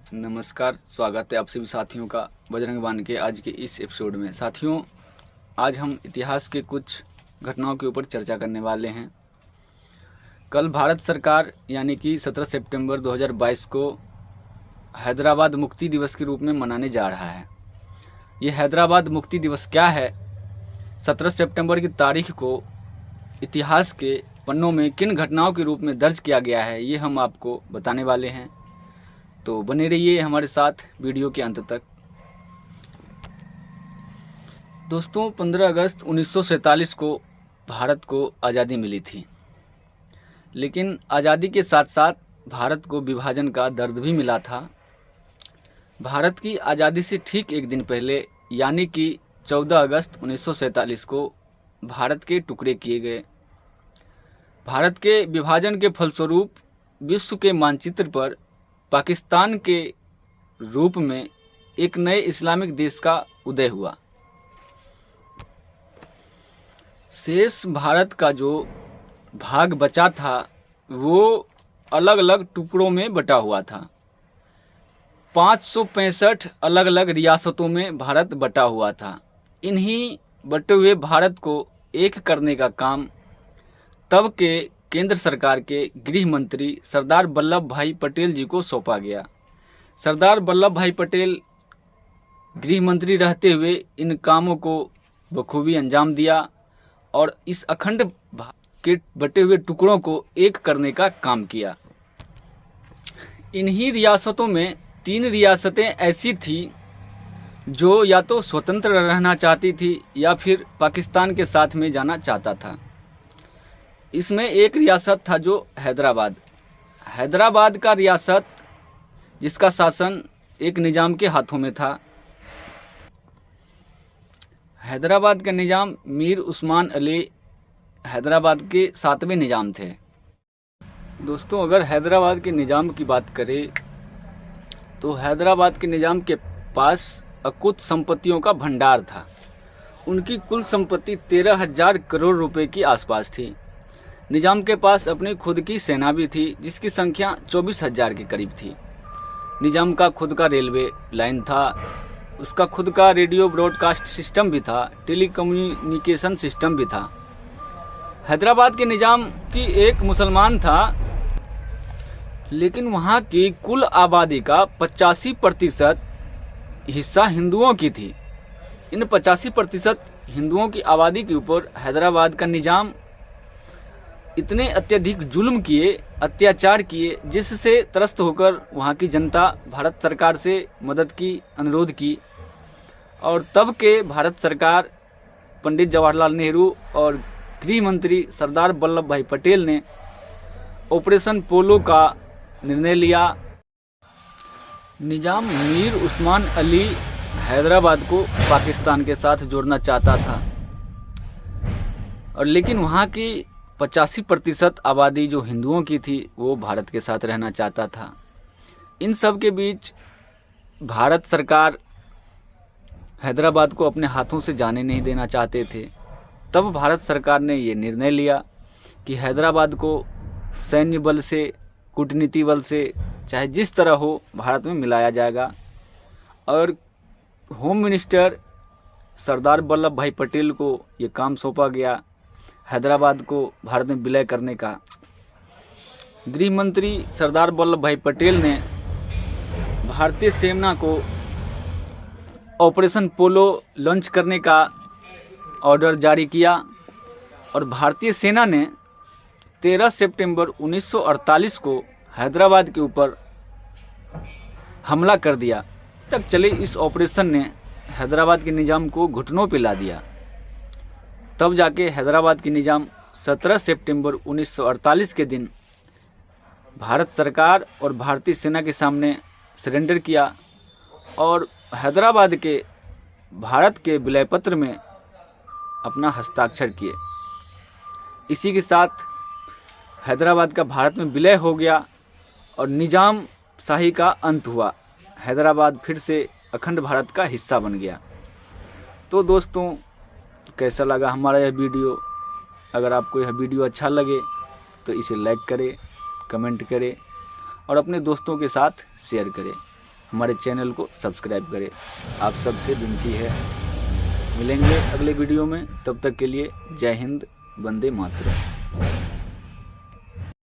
नमस्कार, स्वागत है आप सभी साथियों का बजरंग बाण के आज के इस एपिसोड में। साथियों, आज हम इतिहास के कुछ घटनाओं के ऊपर चर्चा करने वाले हैं। कल भारत सरकार यानी कि 17 सितंबर 2022 को हैदराबाद मुक्ति दिवस के रूप में मनाने जा रहा है। ये हैदराबाद मुक्ति दिवस क्या है, 17 सितंबर की तारीख को इतिहास के पन्नों में किन घटनाओं के रूप में दर्ज किया गया है, ये हम आपको बताने वाले हैं। तो बने रहिए हमारे साथ वीडियो के अंत तक। दोस्तों, 15 अगस्त 1947 को भारत को आज़ादी मिली थी, लेकिन आज़ादी के साथ साथ भारत को विभाजन का दर्द भी मिला था। भारत की आज़ादी से ठीक एक दिन पहले यानी कि 14 अगस्त 1947 को भारत के टुकड़े किए गए। भारत के विभाजन के फलस्वरूप विश्व के मानचित्र पर पाकिस्तान के रूप में एक नए इस्लामिक देश का उदय हुआ। शेष भारत का जो भाग बचा था वो अलग अलग टुकड़ों में बटा हुआ था। 565 अलग अलग रियासतों में भारत बटा हुआ था। इन्हीं बटे हुए भारत को एक करने का काम तब के केंद्र सरकार के गृह मंत्री सरदार वल्लभ भाई पटेल जी को सौंपा गया। सरदार वल्लभ भाई पटेल गृह मंत्री रहते हुए इन कामों को बखूबी अंजाम दिया और इस अखंड के बटे हुए टुकड़ों को एक करने का काम किया। इन्हीं रियासतों में 3 रियासतें ऐसी थी जो या तो स्वतंत्र रहना चाहती थी या फिर पाकिस्तान के साथ में जाना चाहता था। इसमें एक रियासत था जो हैदराबाद का रियासत, जिसका शासन एक निजाम के हाथों में था। हैदराबाद का निजाम मीर उस्मान अली हैदराबाद के 7वें निजाम थे। दोस्तों, अगर हैदराबाद के निजाम की बात करें तो हैदराबाद के निजाम के पास अकुत संपत्तियों का भंडार था। उनकी कुल संपत्ति 13,000 करोड़ रुपए की आसपास थी। निजाम के पास अपनी खुद की सेना भी थी, जिसकी संख्या 24,000 के करीब थी। निजाम का खुद का रेलवे लाइन था, उसका खुद का रेडियो ब्रॉडकास्ट सिस्टम भी था, टेलीकम्युनिकेशन सिस्टम भी था। हैदराबाद के निजाम की एक मुसलमान था, लेकिन वहाँ की कुल आबादी का 85% हिस्सा हिंदुओं की थी। इन 85% हिंदुओं की आबादी के ऊपर हैदराबाद का निजाम इतने अत्यधिक जुल्म किए, अत्याचार किए, जिससे त्रस्त होकर वहाँ की जनता भारत सरकार से मदद की अनुरोध की। और तब के भारत सरकार पंडित जवाहरलाल नेहरू और गृह मंत्री सरदार वल्लभ भाई पटेल ने ऑपरेशन पोलो का निर्णय लिया। निजाम मीर उस्मान अली हैदराबाद को पाकिस्तान के साथ जोड़ना चाहता था, और लेकिन वहाँ की 85% आबादी जो हिंदुओं की थी वो भारत के साथ रहना चाहता था। इन सब के बीच भारत सरकार हैदराबाद को अपने हाथों से जाने नहीं देना चाहते थे। तब भारत सरकार ने ये निर्णय लिया कि हैदराबाद को सैन्य बल से, कूटनीति बल से, चाहे जिस तरह हो, भारत में मिलाया जाएगा। और होम मिनिस्टर सरदार वल्लभ भाई पटेल को ये काम सौंपा गया, हैदराबाद को भारत में विलय करने का। गृह मंत्री सरदार वल्लभ भाई पटेल ने भारतीय सेना को ऑपरेशन पोलो लॉन्च करने का ऑर्डर जारी किया और भारतीय सेना ने 13 सितंबर 1948 को हैदराबाद के ऊपर हमला कर दिया। तक चले इस ऑपरेशन ने हैदराबाद के निजाम को घुटनों पे ला दिया। तब जाके हैदराबाद की निजाम 17 सितंबर 1948 के दिन भारत सरकार और भारतीय सेना के सामने सरेंडर किया और हैदराबाद के भारत के विलय पत्र में अपना हस्ताक्षर किए। इसी के साथ हैदराबाद का भारत में विलय हो गया और निजाम शाही का अंत हुआ। हैदराबाद फिर से अखंड भारत का हिस्सा बन गया। तो दोस्तों, कैसा लगा हमारा यह वीडियो? अगर आपको यह वीडियो अच्छा लगे तो इसे लाइक करें, कमेंट करें और अपने दोस्तों के साथ शेयर करें। हमारे चैनल को सब्सक्राइब करें। आप सबसे विनती है। मिलेंगे अगले वीडियो में, तब तक के लिए जय हिंद, वंदे मातरम।